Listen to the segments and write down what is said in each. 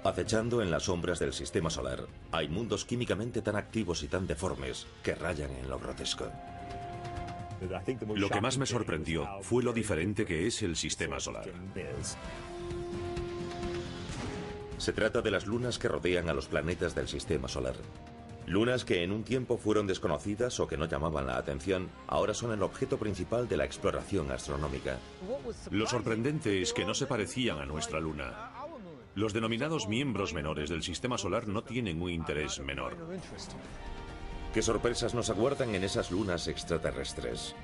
Acechando en las sombras del sistema solar, hay mundos químicamente tan activos y tan deformes que rayan en lo grotesco. Lo que más me sorprendió fue lo diferente que es el sistema solar. Se trata de las lunas que rodean a los planetas del sistema solar. Lunas que en un tiempo fueron desconocidas o que no llamaban la atención, ahora son el objeto principal de la exploración astronómica. Lo sorprendente es que no se parecían a nuestra luna. Los denominados miembros menores del sistema solar no tienen un interés menor. ¿Qué sorpresas nos aguardan en esas lunas extraterrestres?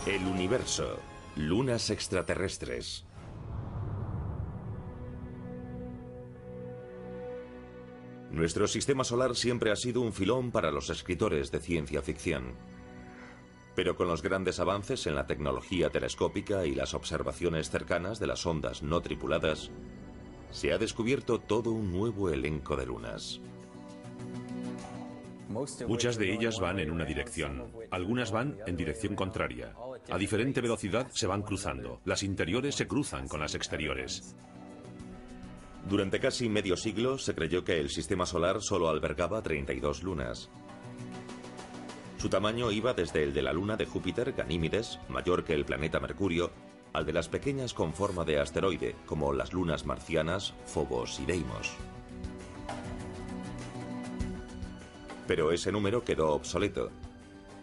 El universo. Lunas extraterrestres. Nuestro sistema solar siempre ha sido un filón para los escritores de ciencia ficción. Pero con los grandes avances en la tecnología telescópica y las observaciones cercanas de las ondas no tripuladas, se ha descubierto todo un nuevo elenco de lunas. Muchas de ellas van en una dirección, algunas van en dirección contraria. A diferente velocidad se van cruzando, las interiores se cruzan con las exteriores. Durante casi medio siglo se creyó que el sistema solar solo albergaba 32 lunas. Su tamaño iba desde el de la luna de Júpiter, Ganímedes, mayor que el planeta Mercurio, al de las pequeñas con forma de asteroide, como las lunas marcianas, Phobos y Deimos. Pero ese número quedó obsoleto.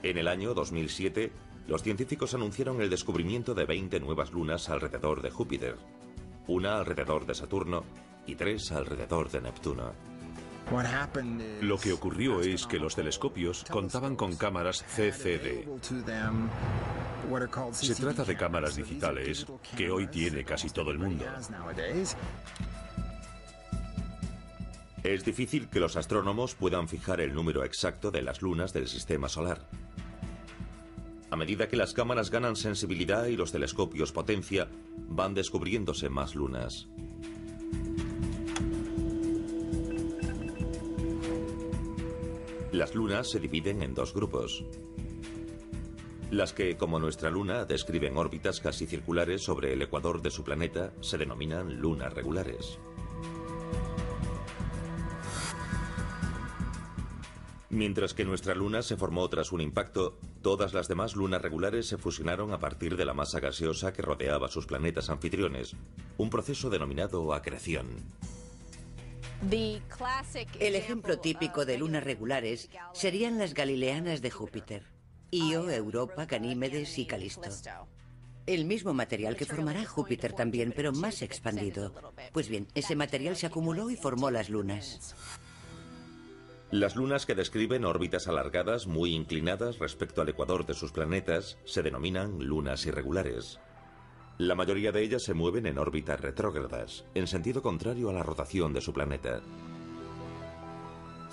En el año 2007, los científicos anunciaron el descubrimiento de 20 nuevas lunas alrededor de Júpiter, una alrededor de Saturno y 3 alrededor de Neptuno. Lo que ocurrió es que los telescopios contaban con cámaras CCD. Se trata de cámaras digitales que hoy tiene casi todo el mundo. Es difícil que los astrónomos puedan fijar el número exacto de las lunas del sistema solar. A medida que las cámaras ganan sensibilidad y los telescopios potencia, van descubriéndose más lunas. Las lunas se dividen en dos grupos. Las que, como nuestra luna, describen órbitas casi circulares sobre el ecuador de su planeta, se denominan lunas regulares. Mientras que nuestra luna se formó tras un impacto, todas las demás lunas regulares se fusionaron a partir de la masa gaseosa que rodeaba sus planetas anfitriones, un proceso denominado acreción. El ejemplo típico de lunas regulares serían las galileanas de Júpiter: Io, Europa, Ganímedes y Calisto. El mismo material que formará Júpiter también, pero más expandido. Pues bien, ese material se acumuló y formó las lunas. Las lunas que describen órbitas alargadas muy inclinadas respecto al ecuador de sus planetas se denominan lunas irregulares. La mayoría de ellas se mueven en órbitas retrógradas, en sentido contrario a la rotación de su planeta.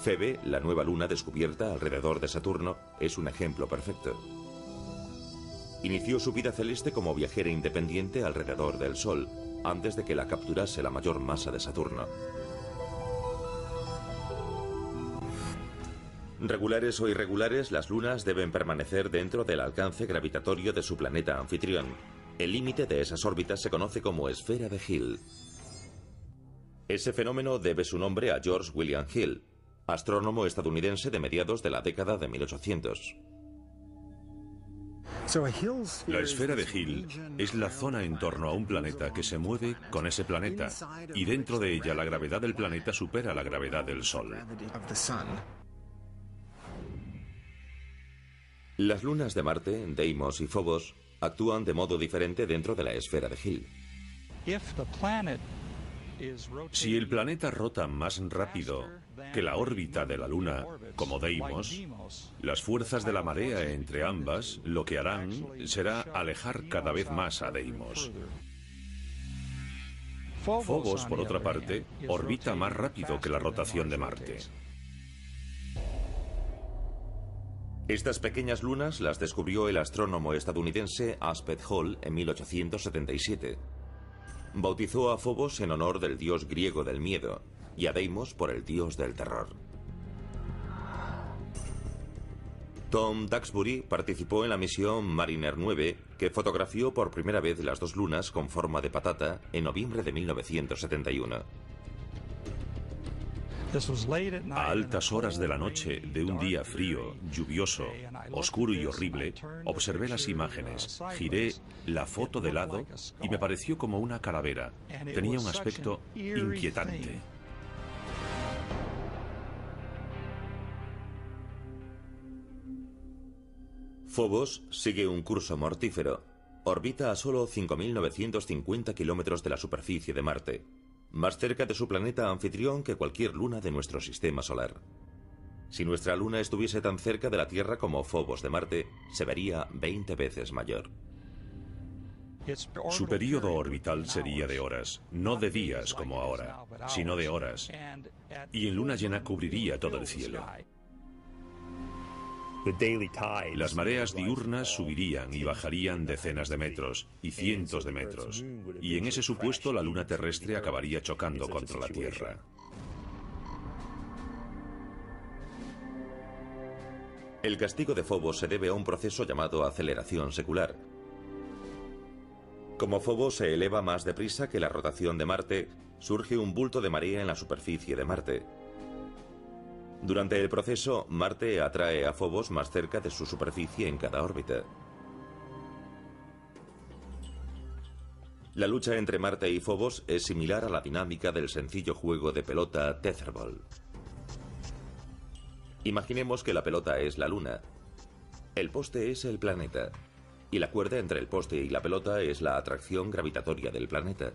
Febe, la nueva luna descubierta alrededor de Saturno, es un ejemplo perfecto. Inició su vida celeste como viajera independiente alrededor del Sol, antes de que la capturase la mayor masa de Saturno. Regulares o irregulares, las lunas deben permanecer dentro del alcance gravitatorio de su planeta anfitrión. El límite de esas órbitas se conoce como esfera de Hill. Ese fenómeno debe su nombre a George William Hill, astrónomo estadounidense de mediados de la década de 1800. La esfera de Hill es la zona en torno a un planeta que se mueve con ese planeta, y dentro de ella la gravedad del planeta supera la gravedad del Sol. Las lunas de Marte, Deimos y Phobos, actúan de modo diferente dentro de la esfera de Hill. Si el planeta rota más rápido que la órbita de la Luna, como Deimos, las fuerzas de la marea entre ambas lo que harán será alejar cada vez más a Deimos. Phobos, por otra parte, orbita más rápido que la rotación de Marte. Estas pequeñas lunas las descubrió el astrónomo estadounidense Aspet Hall en 1877. Bautizó a Phobos en honor del dios griego del miedo y a Deimos por el dios del terror. Tom Duxbury participó en la misión Mariner 9, que fotografió por primera vez las dos lunas con forma de patata en noviembre de 1971. A altas horas de la noche de un día frío, lluvioso, oscuro y horrible, observé las imágenes, giré la foto de lado y me pareció como una calavera. Tenía un aspecto inquietante. Phobos sigue un curso mortífero. Orbita a solo 5.950 kilómetros de la superficie de Marte, más cerca de su planeta anfitrión que cualquier luna de nuestro sistema solar. Si nuestra luna estuviese tan cerca de la Tierra como Phobos de Marte, se vería 20 veces mayor. Su período orbital sería de horas, no de días como ahora, sino de horas, y en luna llena cubriría todo el cielo. Las mareas diurnas subirían y bajarían decenas de metros y cientos de metros, y en ese supuesto la luna terrestre acabaría chocando contra la Tierra. El castigo de Phobos se debe a un proceso llamado aceleración secular. Como Phobos se eleva más deprisa que la rotación de Marte, surge un bulto de marea en la superficie de Marte. Durante el proceso, Marte atrae a Phobos más cerca de su superficie en cada órbita. La lucha entre Marte y Phobos es similar a la dinámica del sencillo juego de pelota Tetherball. Imaginemos que la pelota es la Luna, el poste es el planeta, y la cuerda entre el poste y la pelota es la atracción gravitatoria del planeta.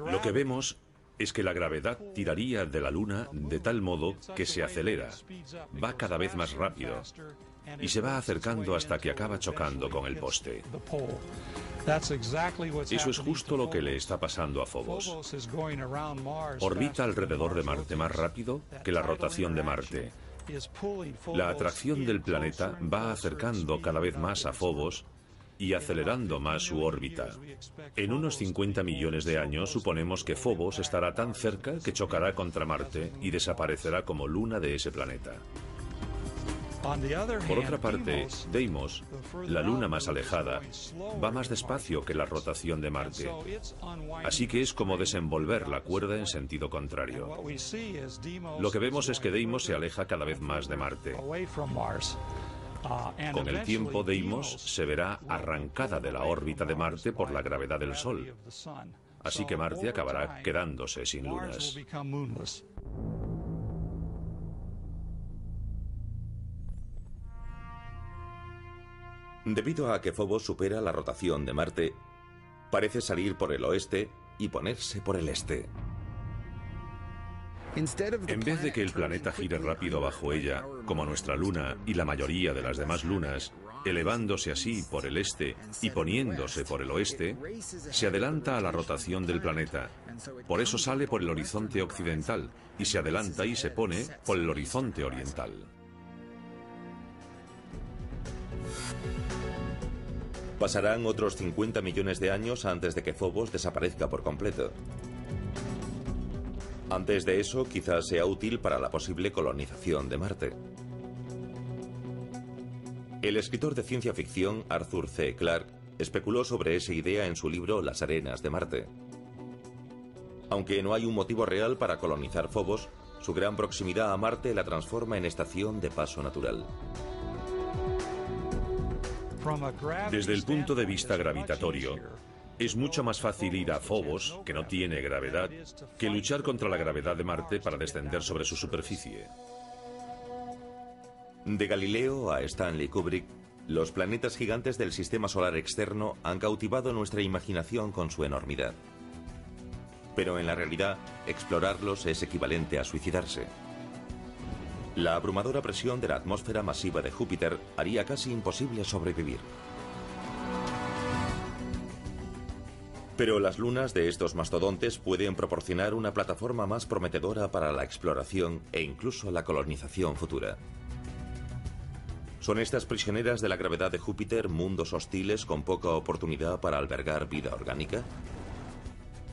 Lo que vemos es que la gravedad tiraría de la Luna de tal modo que se acelera, va cada vez más rápido y se va acercando hasta que acaba chocando con el poste. Eso es justo lo que le está pasando a Phobos. Orbita alrededor de Marte más rápido que la rotación de Marte. La atracción del planeta va acercando cada vez más a Phobos y acelerando más su órbita. En unos 50 millones de años suponemos que Phobos estará tan cerca que chocará contra Marte y desaparecerá como luna de ese planeta. Por otra parte, Deimos, la luna más alejada, va más despacio que la rotación de Marte, así que es como desenvolver la cuerda en sentido contrario. Lo que vemos es que Deimos se aleja cada vez más de Marte. Con el tiempo, Deimos se verá arrancada de la órbita de Marte por la gravedad del Sol, así que Marte acabará quedándose sin lunas. Debido a que Phobos supera la rotación de Marte, parece salir por el oeste y ponerse por el este. En vez de que el planeta gire rápido bajo ella, como nuestra luna y la mayoría de las demás lunas, elevándose así por el este y poniéndose por el oeste, se adelanta a la rotación del planeta. Por eso sale por el horizonte occidental y se adelanta y se pone por el horizonte oriental. Pasarán otros 50 millones de años antes de que Phobos desaparezca por completo. Antes de eso, quizás sea útil para la posible colonización de Marte. El escritor de ciencia ficción Arthur C. Clarke especuló sobre esa idea en su libro Las arenas de Marte. Aunque no hay un motivo real para colonizar Phobos, su gran proximidad a Marte la transforma en estación de paso natural. Desde el punto de vista gravitatorio, es mucho más fácil ir a Phobos, que no tiene gravedad, que luchar contra la gravedad de Marte para descender sobre su superficie. De Galileo a Stanley Kubrick, los planetas gigantes del sistema solar externo han cautivado nuestra imaginación con su enormidad. Pero en la realidad, explorarlos es equivalente a suicidarse. La abrumadora presión de la atmósfera masiva de Júpiter haría casi imposible sobrevivir. Pero las lunas de estos mastodontes pueden proporcionar una plataforma más prometedora para la exploración e incluso la colonización futura. ¿Son estas prisioneras de la gravedad de Júpiter mundos hostiles con poca oportunidad para albergar vida orgánica?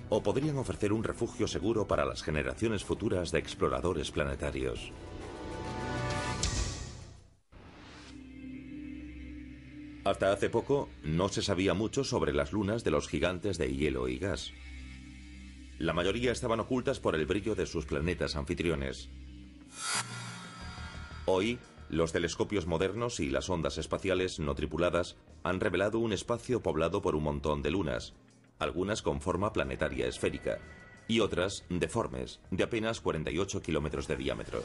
o podrían ofrecer un refugio seguro para las generaciones futuras de exploradores planetarios. Hasta hace poco no se sabía mucho sobre las lunas de los gigantes de hielo y gas. La mayoría estaban ocultas por el brillo de sus planetas anfitriones. Hoy, los telescopios modernos y las ondas espaciales no tripuladas han revelado un espacio poblado por un montón de lunas, algunas con forma planetaria esférica y otras deformes, de apenas 48 kilómetros de diámetro.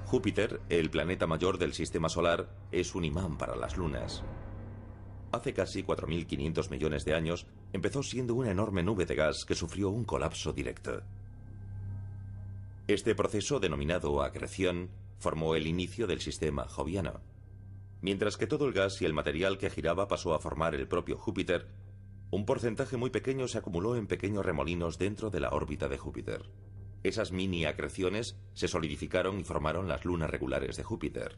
Júpiter, el planeta mayor del sistema solar, es un imán para las lunas. Hace casi 4.500 millones de años empezó siendo una enorme nube de gas que sufrió un colapso directo. Este proceso, denominado acreción, formó el inicio del sistema joviano. Mientras que todo el gas y el material que giraba pasó a formar el propio Júpiter, un porcentaje muy pequeño se acumuló en pequeños remolinos dentro de la órbita de Júpiter. Esas mini acreciones se solidificaron y formaron las lunas regulares de Júpiter: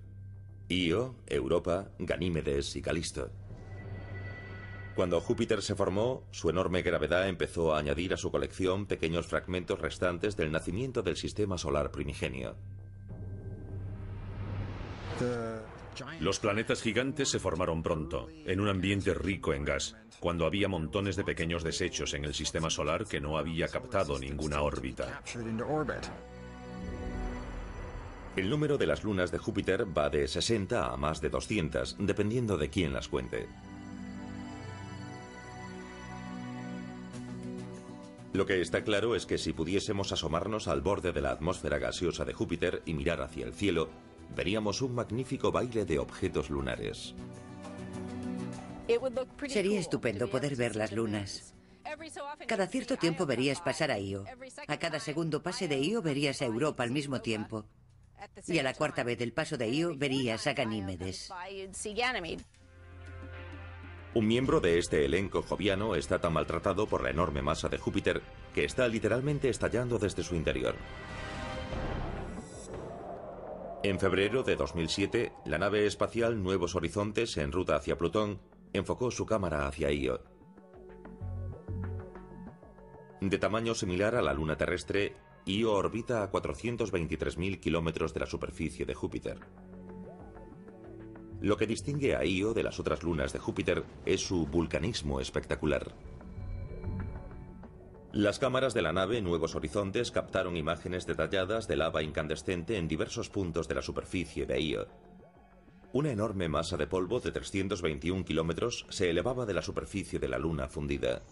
Io, Europa, Ganímedes y Calisto. Cuando Júpiter se formó, su enorme gravedad empezó a añadir a su colección pequeños fragmentos restantes del nacimiento del sistema solar primigenio. Los planetas gigantes se formaron pronto, en un ambiente rico en gas, cuando había montones de pequeños desechos en el sistema solar que no había captado ninguna órbita. El número de las lunas de Júpiter va de 60 a más de 200, dependiendo de quién las cuente. Lo que está claro es que si pudiésemos asomarnos al borde de la atmósfera gaseosa de Júpiter y mirar hacia el cielo, veríamos un magnífico baile de objetos lunares. Sería estupendo poder ver las lunas. Cada cierto tiempo verías pasar a Io. A cada segundo pase de Io verías a Europa al mismo tiempo. Y a la cuarta vez del paso de Io verías a Ganímedes. Un miembro de este elenco joviano está tan maltratado por la enorme masa de Júpiter que está literalmente estallando desde su interior. En febrero de 2007, la nave espacial Nuevos Horizontes, en ruta hacia Plutón, enfocó su cámara hacia Io. De tamaño similar a la luna terrestre, Io orbita a 423.000 kilómetros de la superficie de Júpiter. Lo que distingue a Io de las otras lunas de Júpiter es su vulcanismo espectacular. Las cámaras de la nave Nuevos Horizontes captaron imágenes detalladas de lava incandescente en diversos puntos de la superficie de Io. Una enorme masa de polvo de 321 kilómetros se elevaba de la superficie de la luna fundida.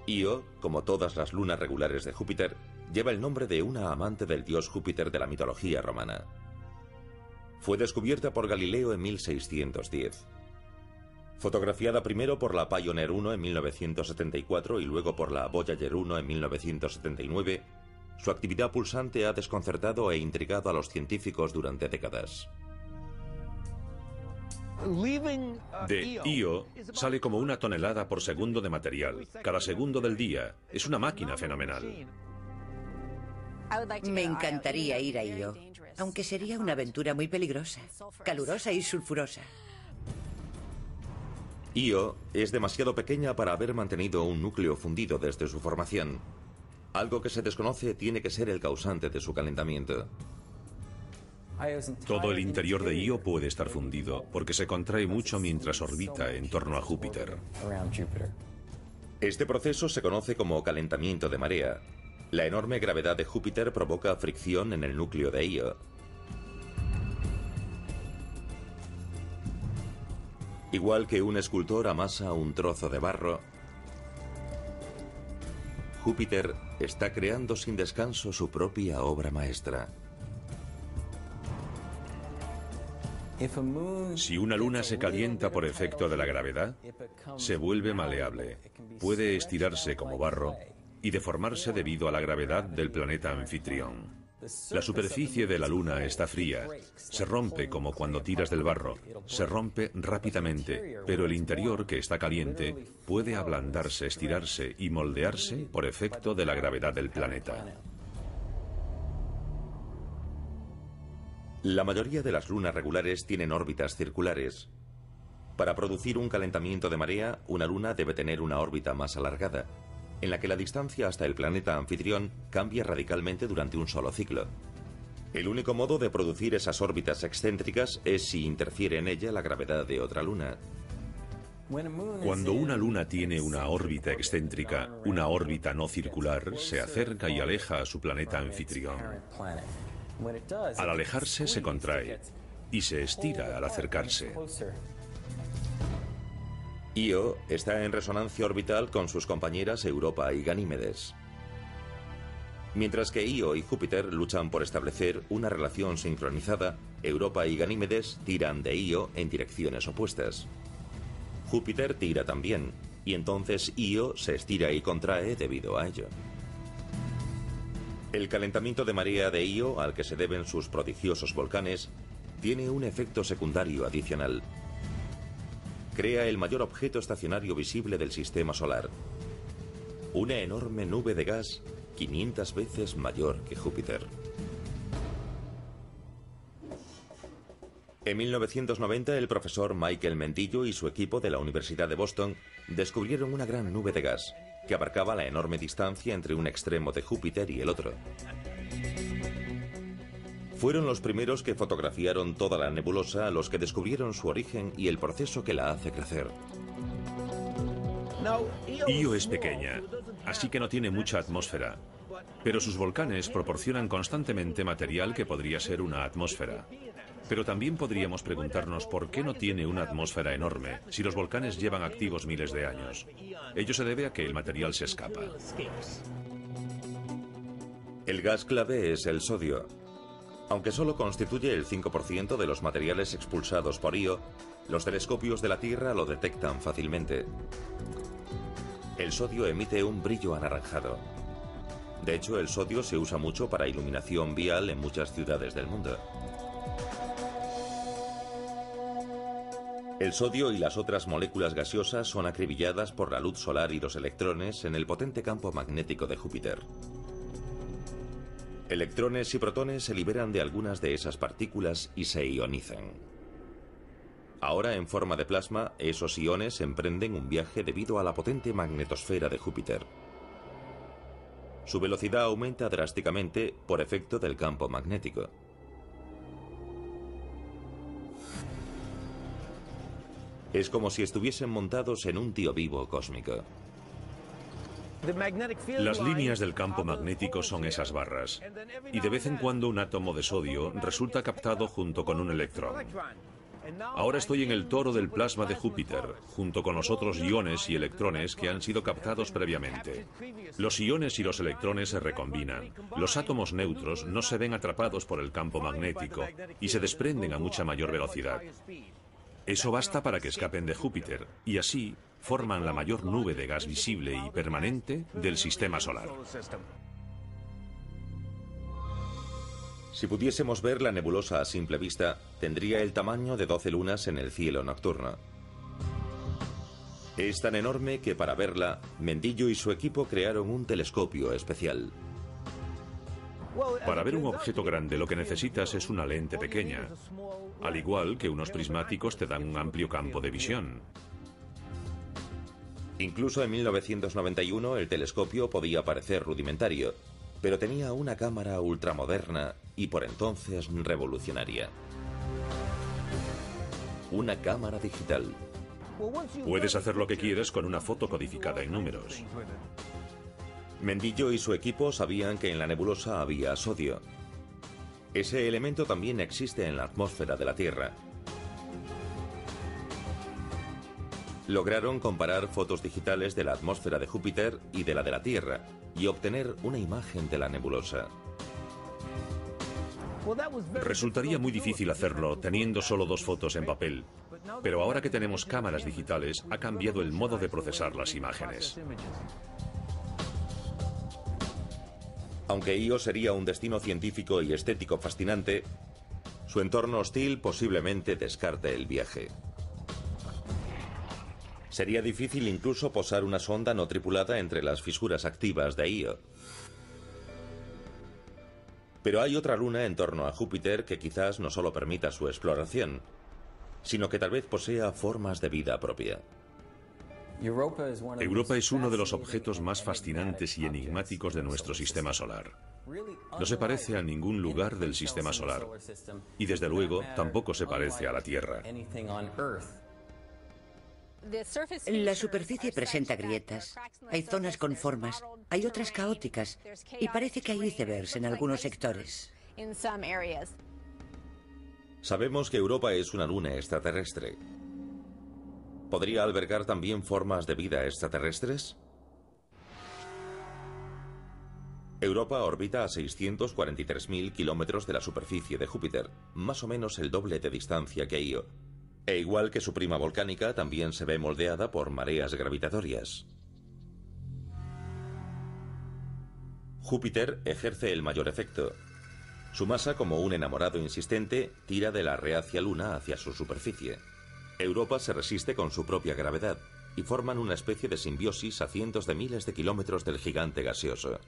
Io, como todas las lunas regulares de Júpiter, lleva el nombre de una amante del dios Júpiter de la mitología romana. Fue descubierta por Galileo en 1610. Fotografiada primero por la Pioneer 1 en 1974 y luego por la Voyager 1 en 1979, su actividad pulsante ha desconcertado e intrigado a los científicos durante décadas. De Io sale como 1 tonelada por segundo de material, cada segundo del día. Es una máquina fenomenal. Me encantaría ir a Io, aunque sería una aventura muy peligrosa, calurosa y sulfurosa. Io es demasiado pequeña para haber mantenido un núcleo fundido desde su formación. Algo que se desconoce tiene que ser el causante de su calentamiento. Todo el interior de Io puede estar fundido, porque se contrae mucho mientras orbita en torno a Júpiter. Este proceso se conoce como calentamiento de marea. La enorme gravedad de Júpiter provoca fricción en el núcleo de Io. Igual que un escultor amasa un trozo de barro, Júpiter está creando sin descanso su propia obra maestra. Si una luna se calienta por efecto de la gravedad, se vuelve maleable, puede estirarse como barro y deformarse debido a la gravedad del planeta anfitrión. La superficie de la luna está fría, se rompe como cuando tiras del barro, se rompe rápidamente, pero el interior, que está caliente, puede ablandarse, estirarse y moldearse por efecto de la gravedad del planeta. La mayoría de las lunas regulares tienen órbitas circulares. Para producir un calentamiento de marea, una luna debe tener una órbita más alargada, en la que la distancia hasta el planeta anfitrión cambia radicalmente durante un solo ciclo. El único modo de producir esas órbitas excéntricas es si interfiere en ella la gravedad de otra luna. Cuando una luna tiene una órbita excéntrica, una órbita no circular, se acerca y aleja a su planeta anfitrión. Al alejarse se contrae y se estira al acercarse. Io está en resonancia orbital con sus compañeras Europa y Ganímedes, mientras que Io y Júpiter luchan por establecer una relación sincronizada. Europa y Ganímedes tiran de Io en direcciones opuestas. Júpiter tira también, y entonces Io se estira y contrae debido a ello. El calentamiento de marea de Io, al que se deben sus prodigiosos volcanes, tiene un efecto secundario adicional. Crea el mayor objeto estacionario visible del sistema solar. Una enorme nube de gas 500 veces mayor que Júpiter. En 1990, el profesor Michael Mendillo y su equipo de la Universidad de Boston descubrieron una gran nube de gas que abarcaba la enorme distancia entre un extremo de Júpiter y el otro. Fueron los primeros que fotografiaron toda la nebulosa, los que descubrieron su origen y el proceso que la hace crecer. Io es pequeña, así que no tiene mucha atmósfera, pero sus volcanes proporcionan constantemente material que podría ser una atmósfera. Pero también podríamos preguntarnos por qué no tiene una atmósfera enorme si los volcanes llevan activos miles de años. Ello se debe a que el material se escapa. El gas clave es el sodio. Aunque solo constituye el 5% de los materiales expulsados por Io, los telescopios de la Tierra lo detectan fácilmente. El sodio emite un brillo anaranjado. De hecho, el sodio se usa mucho para iluminación vial en muchas ciudades del mundo. El sodio y las otras moléculas gaseosas son acribilladas por la luz solar y los electrones en el potente campo magnético de Júpiter. Electrones y protones se liberan de algunas de esas partículas y se ionizan. Ahora, en forma de plasma, esos iones emprenden un viaje debido a la potente magnetosfera de Júpiter. Su velocidad aumenta drásticamente por efecto del campo magnético. Es como si estuviesen montados en un tío vivo cósmico. Las líneas del campo magnético son esas barras, y de vez en cuando un átomo de sodio resulta captado junto con un electrón. Ahora estoy en el toro del plasma de Júpiter, junto con los otros iones y electrones que han sido captados previamente. Los iones y los electrones se recombinan. Los átomos neutros no se ven atrapados por el campo magnético y se desprenden a mucha mayor velocidad. Eso basta para que escapen de Júpiter, y así forman la mayor nube de gas visible y permanente del sistema solar. Si pudiésemos ver la nebulosa a simple vista, tendría el tamaño de 12 lunas en el cielo nocturno. Es tan enorme que para verla, Mendillo y su equipo crearon un telescopio especial. Para ver un objeto grande lo que necesitas es una lente pequeña, al igual que unos prismáticos te dan un amplio campo de visión. Incluso en 1991 el telescopio podía parecer rudimentario, pero tenía una cámara ultramoderna y por entonces revolucionaria. Una cámara digital. Puedes hacer lo que quieras con una foto codificada en números. Mendillo y su equipo sabían que en la nebulosa había sodio. Ese elemento también existe en la atmósfera de la Tierra. Lograron comparar fotos digitales de la atmósfera de Júpiter y de la Tierra y obtener una imagen de la nebulosa. Resultaría muy difícil hacerlo teniendo solo 2 fotos en papel, pero ahora que tenemos cámaras digitales ha cambiado el modo de procesar las imágenes. Aunque Io sería un destino científico y estético fascinante, su entorno hostil posiblemente descarte el viaje. Sería difícil incluso posar una sonda no tripulada entre las fisuras activas de Io. Pero hay otra luna en torno a Júpiter que quizás no solo permita su exploración, sino que tal vez posea formas de vida propia. Europa es uno de los objetos más fascinantes y enigmáticos de nuestro sistema solar. No se parece a ningún lugar del sistema solar y desde luego tampoco se parece a la Tierra. La superficie presenta grietas, hay zonas con formas, hay otras caóticas y parece que hay icebergs en algunos sectores. Sabemos que Europa es una luna extraterrestre. ¿Podría albergar también formas de vida extraterrestres? Europa orbita a 643.000 kilómetros de la superficie de Júpiter, más o menos el doble de distancia que Io. E igual que su prima volcánica, también se ve moldeada por mareas gravitatorias. Júpiter ejerce el mayor efecto. Su masa, como un enamorado insistente, tira de la reacia luna hacia su superficie. Europa se resiste con su propia gravedad y forman una especie de simbiosis a cientos de miles de kilómetros del gigante gaseoso.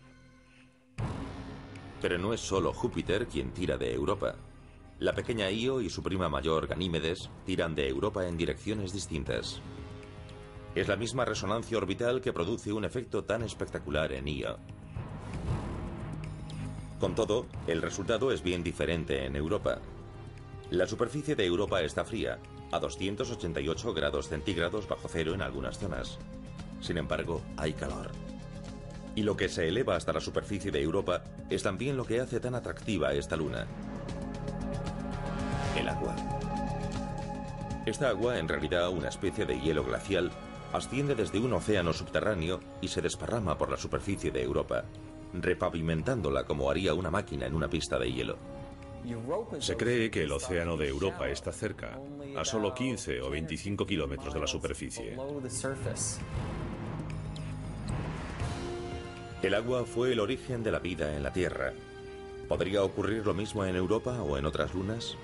Pero no es solo Júpiter quien tira de Europa. La pequeña Io y su prima mayor Ganímedes tiran de Europa en direcciones distintas. Es la misma resonancia orbital que produce un efecto tan espectacular en Io. Con todo, el resultado es bien diferente en Europa. La superficie de Europa está fría, a 288 grados centígrados bajo cero en algunas zonas. Sin embargo, hay calor. Y lo que se eleva hasta la superficie de Europa es también lo que hace tan atractiva esta luna: el agua. Esta agua, en realidad una especie de hielo glacial, asciende desde un océano subterráneo y se desparrama por la superficie de Europa, repavimentándola como haría una máquina en una pista de hielo. Se cree que el océano de Europa está cerca, a solo 15 o 25 kilómetros de la superficie. El agua fue el origen de la vida en la Tierra. ¿Podría ocurrir lo mismo en Europa o en otras lunas?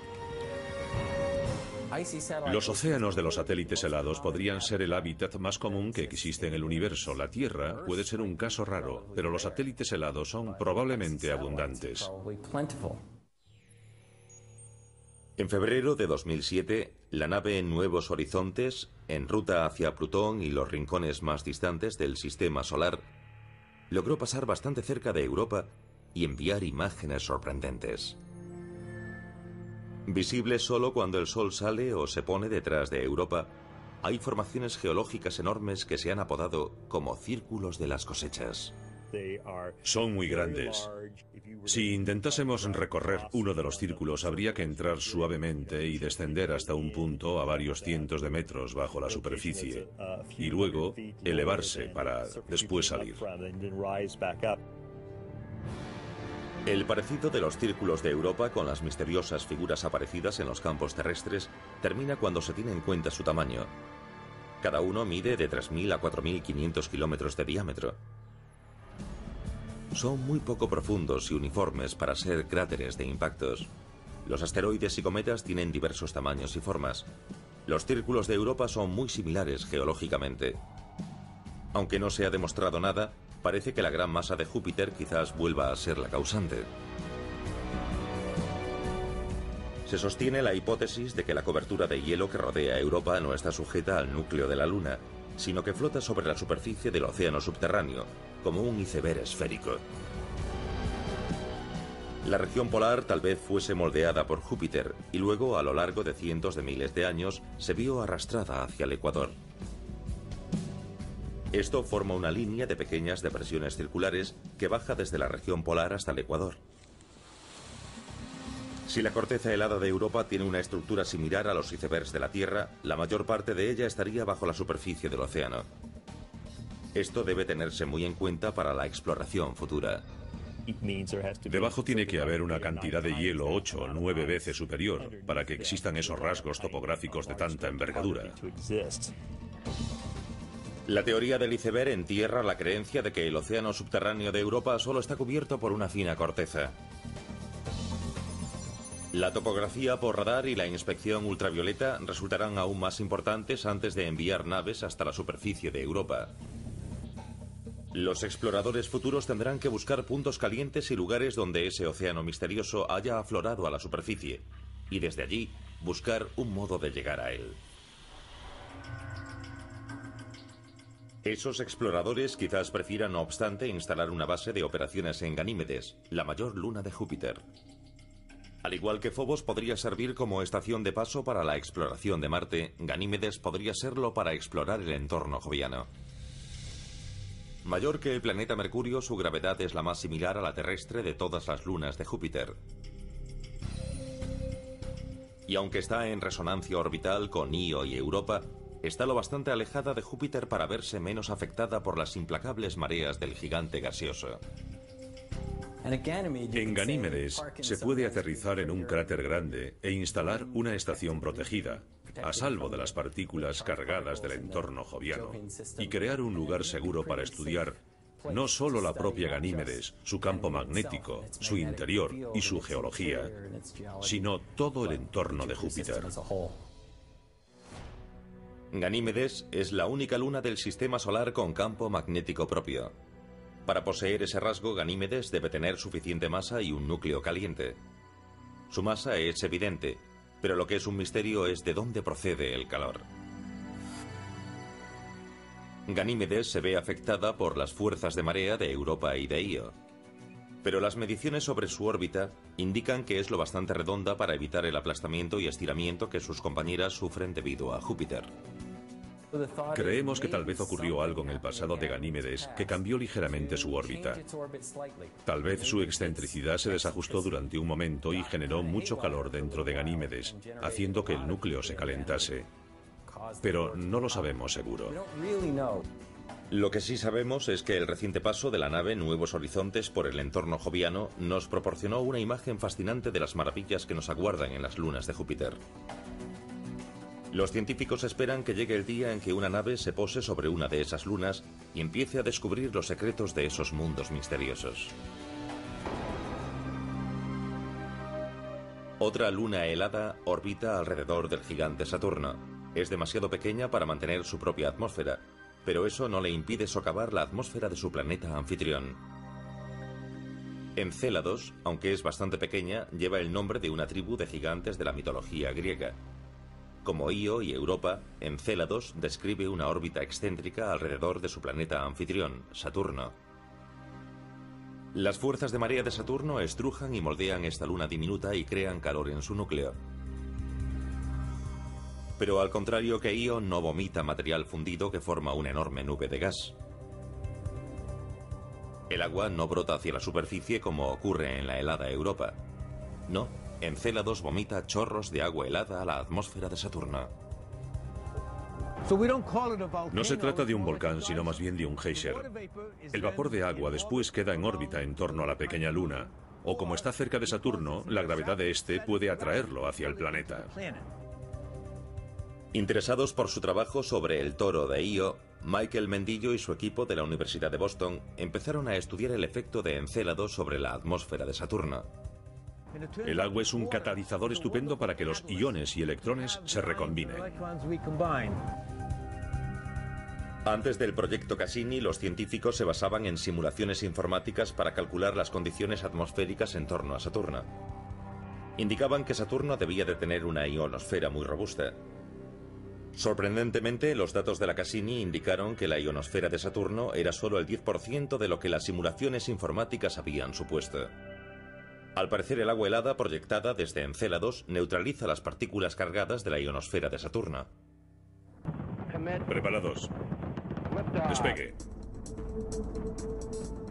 Los océanos de los satélites helados podrían ser el hábitat más común que existe en el universo. La Tierra puede ser un caso raro, pero los satélites helados son probablemente abundantes. En febrero de 2007, la nave Nuevos Horizontes, en ruta hacia Plutón y los rincones más distantes del sistema solar, logró pasar bastante cerca de Europa y enviar imágenes sorprendentes. Visibles solo cuando el Sol sale o se pone detrás de Europa, hay formaciones geológicas enormes que se han apodado como círculos de las cosechas. Son muy grandes. Si intentásemos recorrer uno de los círculos, habría que entrar suavemente y descender hasta un punto a varios cientos de metros bajo la superficie, y luego elevarse para después salir. El parecido de los círculos de Europa con las misteriosas figuras aparecidas en los campos terrestres termina cuando se tiene en cuenta su tamaño. Cada uno mide de 3.000 a 4.500 kilómetros de diámetro. Son muy poco profundos y uniformes para ser cráteres de impactos. Los asteroides y cometas tienen diversos tamaños y formas. Los círculos de Europa son muy similares geológicamente. Aunque no se ha demostrado nada, parece que la gran masa de Júpiter quizás vuelva a ser la causante. Se sostiene la hipótesis de que la cobertura de hielo que rodea Europa no está sujeta al núcleo de la Luna, sino que flota sobre la superficie del océano subterráneo, como un iceberg esférico. La región polar tal vez fuese moldeada por Júpiter y luego, a lo largo de cientos de miles de años, se vio arrastrada hacia el ecuador. Esto forma una línea de pequeñas depresiones circulares que baja desde la región polar hasta el ecuador. Si la corteza helada de Europa tiene una estructura similar a los icebergs de la Tierra, la mayor parte de ella estaría bajo la superficie del océano. Esto debe tenerse muy en cuenta para la exploración futura. Debajo tiene que haber una cantidad de hielo 8 o 9 veces superior para que existan esos rasgos topográficos de tanta envergadura. La teoría del iceberg entierra la creencia de que el océano subterráneo de Europa solo está cubierto por una fina corteza. La topografía por radar y la inspección ultravioleta resultarán aún más importantes antes de enviar naves hasta la superficie de Europa. Los exploradores futuros tendrán que buscar puntos calientes y lugares donde ese océano misterioso haya aflorado a la superficie, y desde allí buscar un modo de llegar a él. Esos exploradores quizás prefieran, no obstante, instalar una base de operaciones en Ganímedes, la mayor luna de Júpiter. Al igual que Phobos podría servir como estación de paso para la exploración de Marte, Ganímedes podría serlo para explorar el entorno joviano. Mayor que el planeta Mercurio, su gravedad es la más similar a la terrestre de todas las lunas de Júpiter. Y aunque está en resonancia orbital con Io y Europa, está lo bastante alejada de Júpiter para verse menos afectada por las implacables mareas del gigante gaseoso. En Ganímedes se puede aterrizar en un cráter grande e instalar una estación protegida, a salvo de las partículas cargadas del entorno joviano, y crear un lugar seguro para estudiar no solo la propia Ganímedes, su campo magnético, su interior y su geología, sino todo el entorno de Júpiter. Ganímedes es la única luna del sistema solar con campo magnético propio. Para poseer ese rasgo, Ganímedes debe tener suficiente masa y un núcleo caliente. Su masa es evidente, pero lo que es un misterio es de dónde procede el calor. Ganímedes se ve afectada por las fuerzas de marea de Europa y de Io. Pero las mediciones sobre su órbita indican que es lo bastante redonda para evitar el aplastamiento y estiramiento que sus compañeras sufren debido a Júpiter. Creemos que tal vez ocurrió algo en el pasado de Ganímedes que cambió ligeramente su órbita. Tal vez su excentricidad se desajustó durante un momento y generó mucho calor dentro de Ganímedes, haciendo que el núcleo se calentase. Pero no lo sabemos seguro. Lo que sí sabemos es que el reciente paso de la nave Nuevos Horizontes por el entorno joviano nos proporcionó una imagen fascinante de las maravillas que nos aguardan en las lunas de Júpiter. Los científicos esperan que llegue el día en que una nave se pose sobre una de esas lunas y empiece a descubrir los secretos de esos mundos misteriosos. Otra luna helada orbita alrededor del gigante Saturno. Es demasiado pequeña para mantener su propia atmósfera, pero eso no le impide socavar la atmósfera de su planeta anfitrión. Encélados, aunque es bastante pequeña, lleva el nombre de una tribu de gigantes de la mitología griega. Como Io y Europa, Encélados describe una órbita excéntrica alrededor de su planeta anfitrión, Saturno. Las fuerzas de marea de Saturno estrujan y moldean esta luna diminuta y crean calor en su núcleo. Pero al contrario que Io, no vomita material fundido que forma una enorme nube de gas. El agua no brota hacia la superficie como ocurre en la helada Europa. No. Encélados vomita chorros de agua helada a la atmósfera de Saturno. No se trata de un volcán, sino más bien de un geyser. El vapor de agua después queda en órbita en torno a la pequeña luna, o como está cerca de Saturno, la gravedad de este puede atraerlo hacia el planeta. Interesados por su trabajo sobre el toro de Io, Michael Mendillo y su equipo de la Universidad de Boston empezaron a estudiar el efecto de Encélados sobre la atmósfera de Saturno. El agua es un catalizador estupendo para que los iones y electrones se recombinen. Antes del proyecto Cassini, los científicos se basaban en simulaciones informáticas para calcular las condiciones atmosféricas en torno a Saturno. Indicaban que Saturno debía de tener una ionosfera muy robusta. Sorprendentemente, los datos de la Cassini indicaron que la ionosfera de Saturno era solo el 10% de lo que las simulaciones informáticas habían supuesto. Al parecer, el agua helada proyectada desde Encélados neutraliza las partículas cargadas de la ionosfera de Saturno. Preparados. Despegue.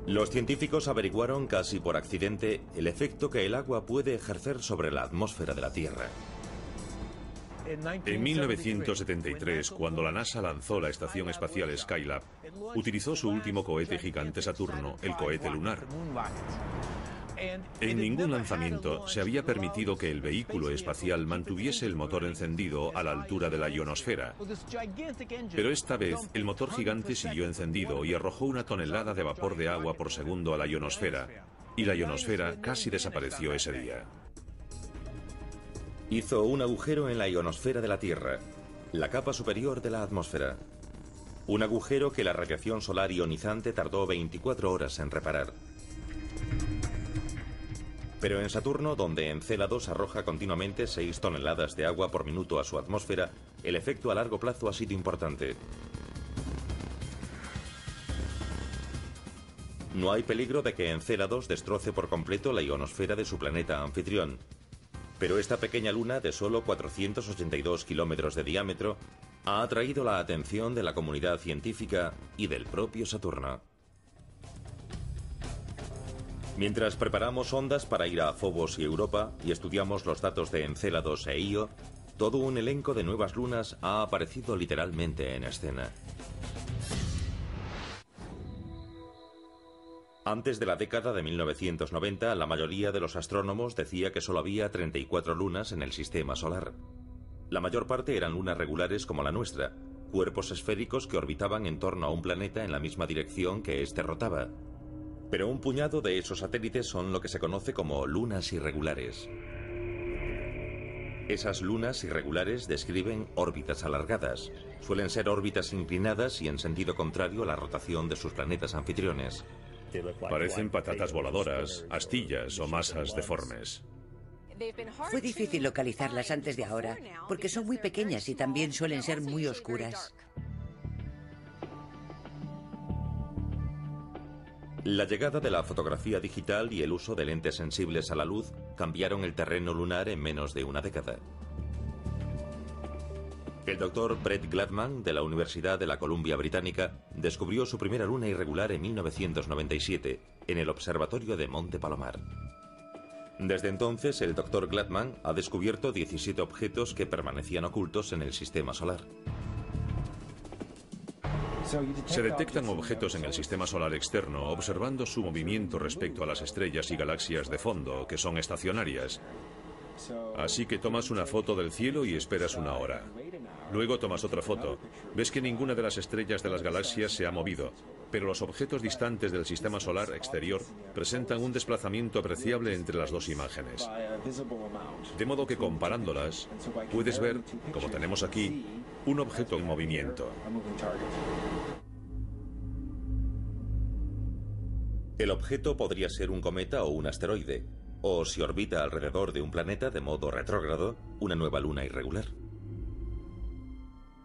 Los científicos averiguaron casi por accidente el efecto que el agua puede ejercer sobre la atmósfera de la Tierra. En 1973, cuando la NASA lanzó la estación espacial Skylab, utilizó su último cohete gigante Saturno, el cohete lunar. En ningún lanzamiento se había permitido que el vehículo espacial mantuviese el motor encendido a la altura de la ionosfera. Pero esta vez el motor gigante siguió encendido y arrojó una tonelada de vapor de agua por segundo a la ionosfera, y la ionosfera casi desapareció ese día. Hizo un agujero en la ionosfera de la Tierra, la capa superior de la atmósfera. Un agujero que la radiación solar ionizante tardó 24 horas en reparar. Pero en Saturno, donde Encélados arroja continuamente 6 toneladas de agua por minuto a su atmósfera, el efecto a largo plazo ha sido importante. No hay peligro de que Encélados destroce por completo la ionosfera de su planeta anfitrión. Pero esta pequeña luna de solo 482 kilómetros de diámetro ha atraído la atención de la comunidad científica y del propio Saturno. Mientras preparamos sondas para ir a Phobos y Europa y estudiamos los datos de Encélados e Io, todo un elenco de nuevas lunas ha aparecido literalmente en escena. Antes de la década de 1990, la mayoría de los astrónomos decía que solo había 34 lunas en el sistema solar. La mayor parte eran lunas regulares como la nuestra, cuerpos esféricos que orbitaban en torno a un planeta en la misma dirección que éste rotaba. Pero un puñado de esos satélites son lo que se conoce como lunas irregulares. Esas lunas irregulares describen órbitas alargadas. Suelen ser órbitas inclinadas y en sentido contrario a la rotación de sus planetas anfitriones. Parecen patatas voladoras, astillas o masas deformes. Fue difícil localizarlas antes de ahora, porque son muy pequeñas y también suelen ser muy oscuras. La llegada de la fotografía digital y el uso de lentes sensibles a la luz cambiaron el terreno lunar en menos de una década. El doctor Brett Gladman, de la Universidad de la Columbia Británica, descubrió su primera luna irregular en 1997, en el observatorio de Monte Palomar. Desde entonces, el doctor Gladman ha descubierto 17 objetos que permanecían ocultos en el sistema solar. Se detectan objetos en el sistema solar externo observando su movimiento respecto a las estrellas y galaxias de fondo, que son estacionarias. Así que tomas una foto del cielo y esperas una hora. Luego tomas otra foto. Ves que ninguna de las estrellas de las galaxias se ha movido, pero los objetos distantes del sistema solar exterior presentan un desplazamiento apreciable entre las dos imágenes. De modo que comparándolas, puedes ver, como tenemos aquí, un objeto en movimiento. El objeto podría ser un cometa o un asteroide, o si orbita alrededor de un planeta de modo retrógrado, una nueva luna irregular.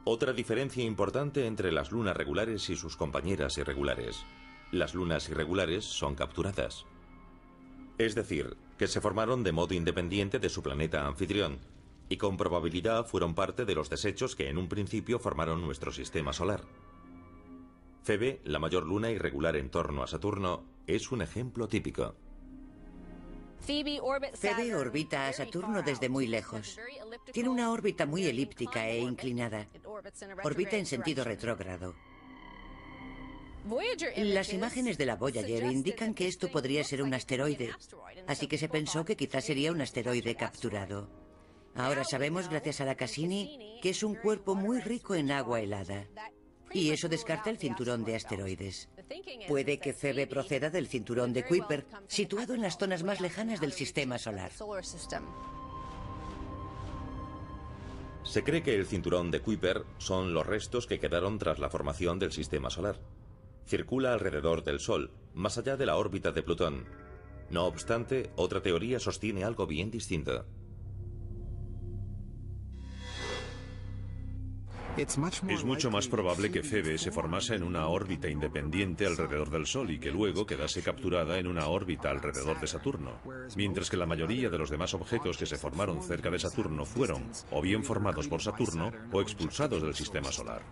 Otra diferencia importante entre las lunas regulares y sus compañeras irregulares. Las lunas irregulares son capturadas. Es decir, que se formaron de modo independiente de su planeta anfitrión, y con probabilidad fueron parte de los desechos que en un principio formaron nuestro sistema solar. Febe, la mayor luna irregular en torno a Saturno, es un ejemplo típico. Febe orbita a Saturno desde muy lejos. Tiene una órbita muy elíptica e inclinada. Orbita en sentido retrógrado. Las imágenes de la Voyager indican que esto podría ser un asteroide, así que se pensó que quizás sería un asteroide capturado. Ahora sabemos, gracias a la Cassini, que es un cuerpo muy rico en agua helada. Y eso descarta el cinturón de asteroides. Puede que Febe proceda del cinturón de Kuiper, situado en las zonas más lejanas del sistema solar. Se cree que el cinturón de Kuiper son los restos que quedaron tras la formación del sistema solar. Circula alrededor del Sol, más allá de la órbita de Plutón. No obstante, otra teoría sostiene algo bien distinto. Es mucho más probable que Febe se formase en una órbita independiente alrededor del Sol y que luego quedase capturada en una órbita alrededor de Saturno, mientras que la mayoría de los demás objetos que se formaron cerca de Saturno fueron o bien formados por Saturno o expulsados del sistema solar.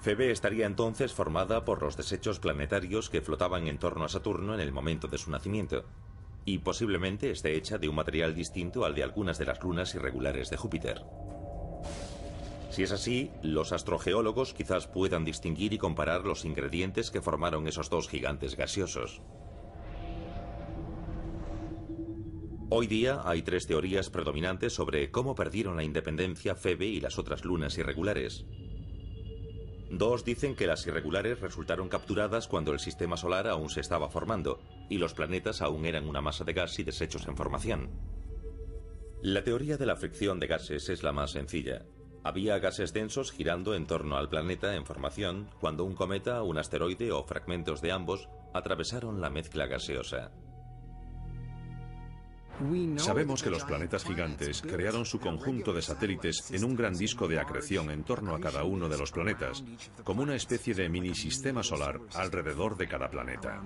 Febe estaría entonces formada por los desechos planetarios que flotaban en torno a Saturno en el momento de su nacimiento, y posiblemente esté hecha de un material distinto al de algunas de las lunas irregulares de Júpiter. Si es así, los astrogeólogos quizás puedan distinguir y comparar los ingredientes que formaron esos dos gigantes gaseosos. Hoy día hay tres teorías predominantes sobre cómo perdieron la independencia Febe y las otras lunas irregulares. Dos dicen que las irregulares resultaron capturadas cuando el sistema solar aún se estaba formando y los planetas aún eran una masa de gas y desechos en formación. La teoría de la fricción de gases es la más sencilla. Había gases densos girando en torno al planeta en formación cuando un cometa, un asteroide o fragmentos de ambos atravesaron la mezcla gaseosa. Sabemos que los planetas gigantes crearon su conjunto de satélites en un gran disco de acreción en torno a cada uno de los planetas, como una especie de mini sistema solar alrededor de cada planeta.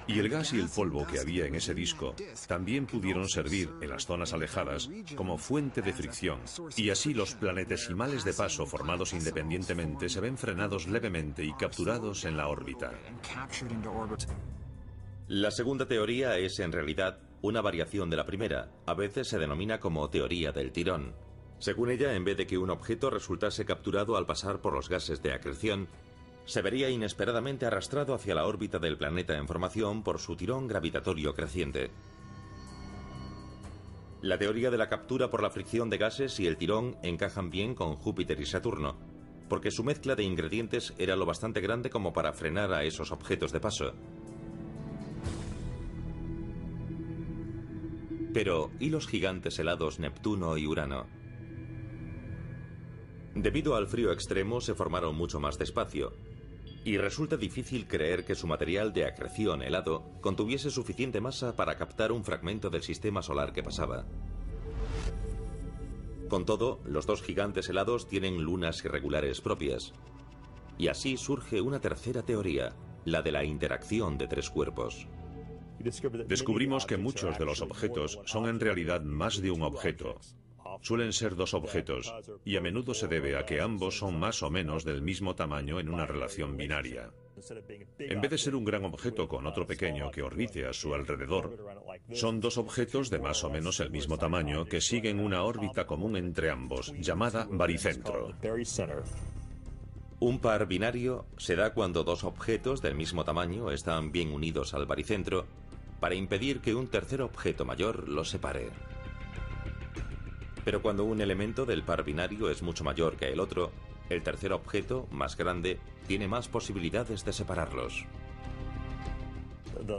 Y el gas y el polvo que había en ese disco también pudieron servir en las zonas alejadas como fuente de fricción, y así los planetesimales de paso formados independientemente se ven frenados levemente y capturados en la órbita. La segunda teoría es en realidad una variación de la primera. A veces se denomina como teoría del tirón. Según ella, en vez de que un objeto resultase capturado al pasar por los gases de acreción, se vería inesperadamente arrastrado hacia la órbita del planeta en formación por su tirón gravitatorio creciente. La teoría de la captura por la fricción de gases y el tirón encajan bien con Júpiter y Saturno, porque su mezcla de ingredientes era lo bastante grande como para frenar a esos objetos de paso. Pero, ¿y los gigantes helados Neptuno y Urano? Debido al frío extremo se formaron mucho más despacio, y resulta difícil creer que su material de acreción helado contuviese suficiente masa para captar un fragmento del sistema solar que pasaba. Con todo, los dos gigantes helados tienen lunas irregulares propias, y así surge una tercera teoría, la de la interacción de tres cuerpos. Descubrimos que muchos de los objetos son en realidad más de un objeto. Suelen ser dos objetos, y a menudo se debe a que ambos son más o menos del mismo tamaño en una relación binaria. En vez de ser un gran objeto con otro pequeño que orbite a su alrededor, son dos objetos de más o menos el mismo tamaño que siguen una órbita común entre ambos, llamada baricentro. Un par binario se da cuando dos objetos del mismo tamaño están bien unidos al baricentro para impedir que un tercer objeto mayor los separe. Pero cuando un elemento del par binario es mucho mayor que el otro, el tercer objeto, más grande, tiene más posibilidades de separarlos.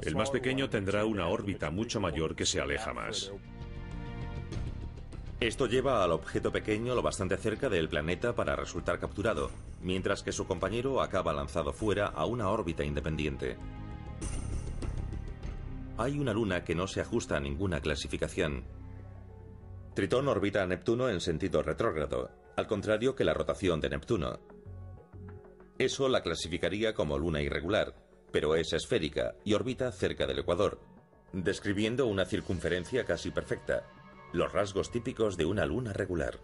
El más pequeño tendrá una órbita mucho mayor que se aleja más. Esto lleva al objeto pequeño lo bastante cerca del planeta para resultar capturado, mientras que su compañero acaba lanzado fuera a una órbita independiente. Hay una luna que no se ajusta a ninguna clasificación. Tritón orbita a Neptuno en sentido retrógrado, al contrario que la rotación de Neptuno. Eso la clasificaría como luna irregular, pero es esférica y orbita cerca del ecuador, describiendo una circunferencia casi perfecta, los rasgos típicos de una luna regular.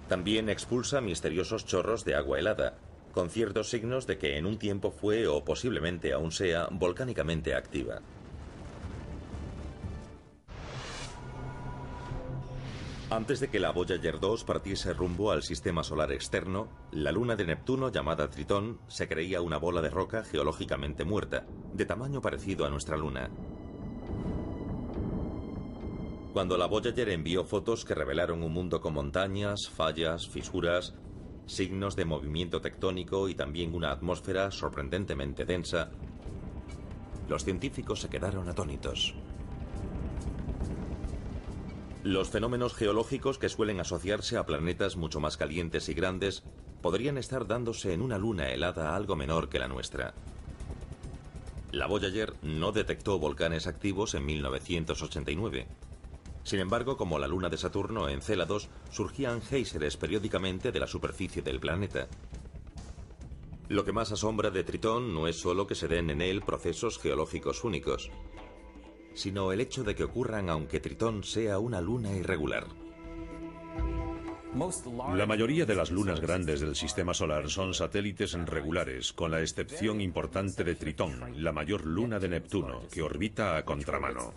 También expulsa misteriosos chorros de agua helada, con ciertos signos de que en un tiempo fue o posiblemente aún sea volcánicamente activa. Antes de que la Voyager 2 partiese rumbo al sistema solar externo, la luna de Neptuno, llamada Tritón, se creía una bola de roca geológicamente muerta, de tamaño parecido a nuestra luna. Cuando la Voyager envió fotos que revelaron un mundo con montañas, fallas, fisuras, signos de movimiento tectónico y también una atmósfera sorprendentemente densa, los científicos se quedaron atónitos. Los fenómenos geológicos que suelen asociarse a planetas mucho más calientes y grandes podrían estar dándose en una luna helada algo menor que la nuestra. La Voyager no detectó volcanes activos en 1989. Sin embargo, como la luna de Saturno, Encélados, surgían géiseres periódicamente de la superficie del planeta. Lo que más asombra de Tritón no es solo que se den en él procesos geológicos únicos, sino el hecho de que ocurran aunque Tritón sea una luna irregular. La mayoría de las lunas grandes del sistema solar son satélites regulares, con la excepción importante de Tritón, la mayor luna de Neptuno, que orbita a contramano.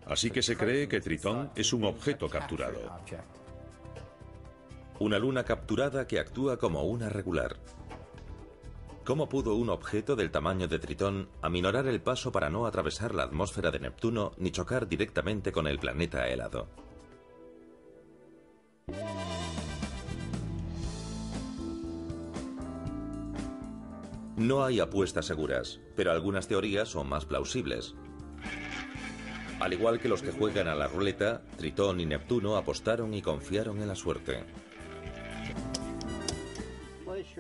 Así que se cree que Tritón es un objeto capturado. Una luna capturada que actúa como una regular. ¿Cómo pudo un objeto del tamaño de Tritón aminorar el paso para no atravesar la atmósfera de Neptuno ni chocar directamente con el planeta helado? No hay apuestas seguras, pero algunas teorías son más plausibles. Al igual que los que juegan a la ruleta, Tritón y Neptuno apostaron y confiaron en la suerte.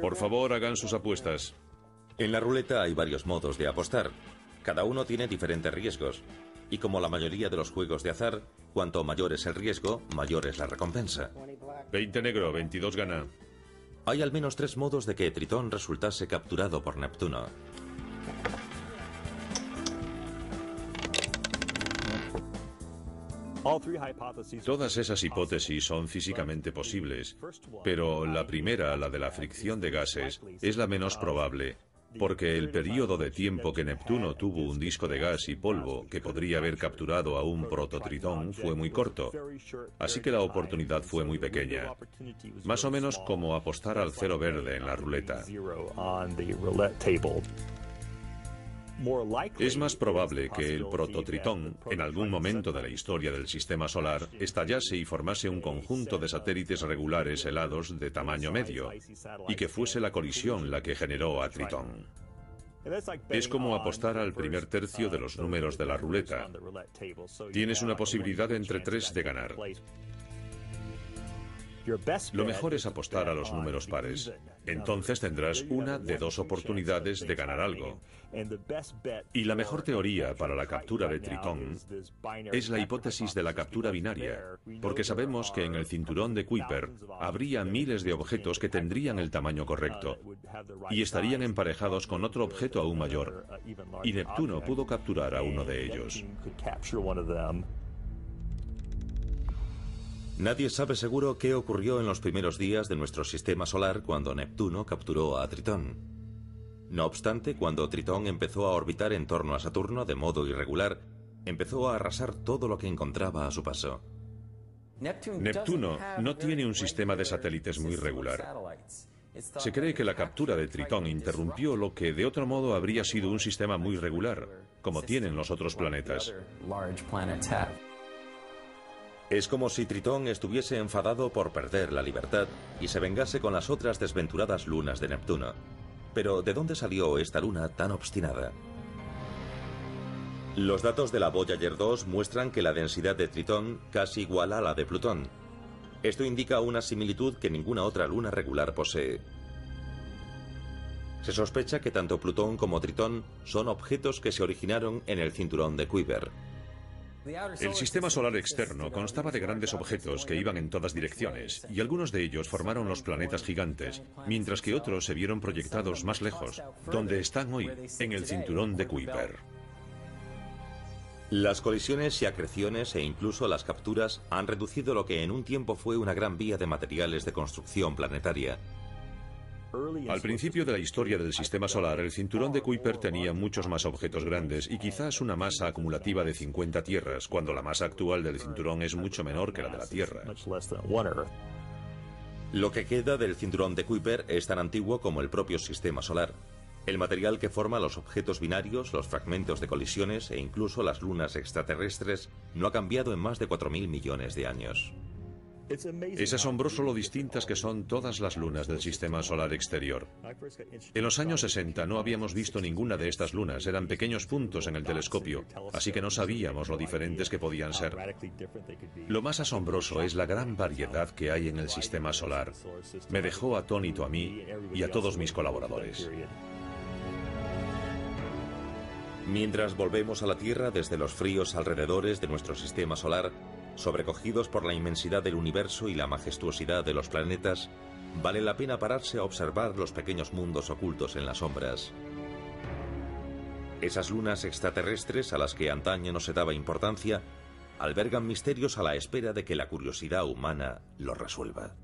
Por favor, hagan sus apuestas. En la ruleta hay varios modos de apostar. Cada uno tiene diferentes riesgos. Y como la mayoría de los juegos de azar, cuanto mayor es el riesgo, mayor es la recompensa. 20 negro, 22 gana. Hay al menos 3 modos de que Tritón resultase capturado por Neptuno. Todas esas hipótesis son físicamente posibles, pero la primera, la de la fricción de gases, es la menos probable, porque el periodo de tiempo que Neptuno tuvo un disco de gas y polvo que podría haber capturado a un prototritón fue muy corto, así que la oportunidad fue muy pequeña, más o menos como apostar al cero verde en la ruleta. Es más probable que el prototritón, en algún momento de la historia del sistema solar, estallase y formase un conjunto de satélites regulares helados de tamaño medio, y que fuese la colisión la que generó a Tritón. Es como apostar al primer tercio de los números de la ruleta. Tienes una posibilidad entre 3 de ganar. Lo mejor es apostar a los números pares. Entonces tendrás una de 2 oportunidades de ganar algo. Y la mejor teoría para la captura de Tritón es la hipótesis de la captura binaria, porque sabemos que en el cinturón de Kuiper habría miles de objetos que tendrían el tamaño correcto y estarían emparejados con otro objeto aún mayor, y Neptuno pudo capturar a uno de ellos. Nadie sabe seguro qué ocurrió en los primeros días de nuestro sistema solar cuando Neptuno capturó a Tritón. No obstante, cuando Tritón empezó a orbitar en torno a Saturno de modo irregular, empezó a arrasar todo lo que encontraba a su paso. Neptuno no tiene un sistema de satélites muy regular. Se cree que la captura de Tritón interrumpió lo que de otro modo habría sido un sistema muy regular, como tienen los otros planetas. Es como si Tritón estuviese enfadado por perder la libertad y se vengase con las otras desventuradas lunas de Neptuno. Pero ¿de dónde salió esta luna tan obstinada? Los datos de la Voyager 2 muestran que la densidad de Tritón casi iguala a la de Plutón. Esto indica una similitud que ninguna otra luna regular posee. Se sospecha que tanto Plutón como Tritón son objetos que se originaron en el cinturón de Kuiper. El sistema solar externo constaba de grandes objetos que iban en todas direcciones, y algunos de ellos formaron los planetas gigantes, mientras que otros se vieron proyectados más lejos, donde están hoy, en el cinturón de Kuiper. Las colisiones y acreciones e incluso las capturas han reducido lo que en un tiempo fue una gran vía de materiales de construcción planetaria. Al principio de la historia del sistema solar, el cinturón de Kuiper tenía muchos más objetos grandes y quizás una masa acumulativa de 50 tierras, cuando la masa actual del cinturón es mucho menor que la de la Tierra. Lo que queda del cinturón de Kuiper es tan antiguo como el propio sistema solar. El material que forma los objetos binarios, los fragmentos de colisiones e incluso las lunas extraterrestres no ha cambiado en más de 4.000 millones de años. Es asombroso lo distintas que son todas las lunas del sistema solar exterior. En los años 60 no habíamos visto ninguna de estas lunas, eran pequeños puntos en el telescopio, así que no sabíamos lo diferentes que podían ser. Lo más asombroso es la gran variedad que hay en el sistema solar. Me dejó atónito a mí y a todos mis colaboradores. Mientras volvemos a la Tierra desde los fríos alrededores de nuestro sistema solar, sobrecogidos por la inmensidad del universo y la majestuosidad de los planetas, vale la pena pararse a observar los pequeños mundos ocultos en las sombras. Esas lunas extraterrestres a las que antaño no se daba importancia, albergan misterios a la espera de que la curiosidad humana los resuelva.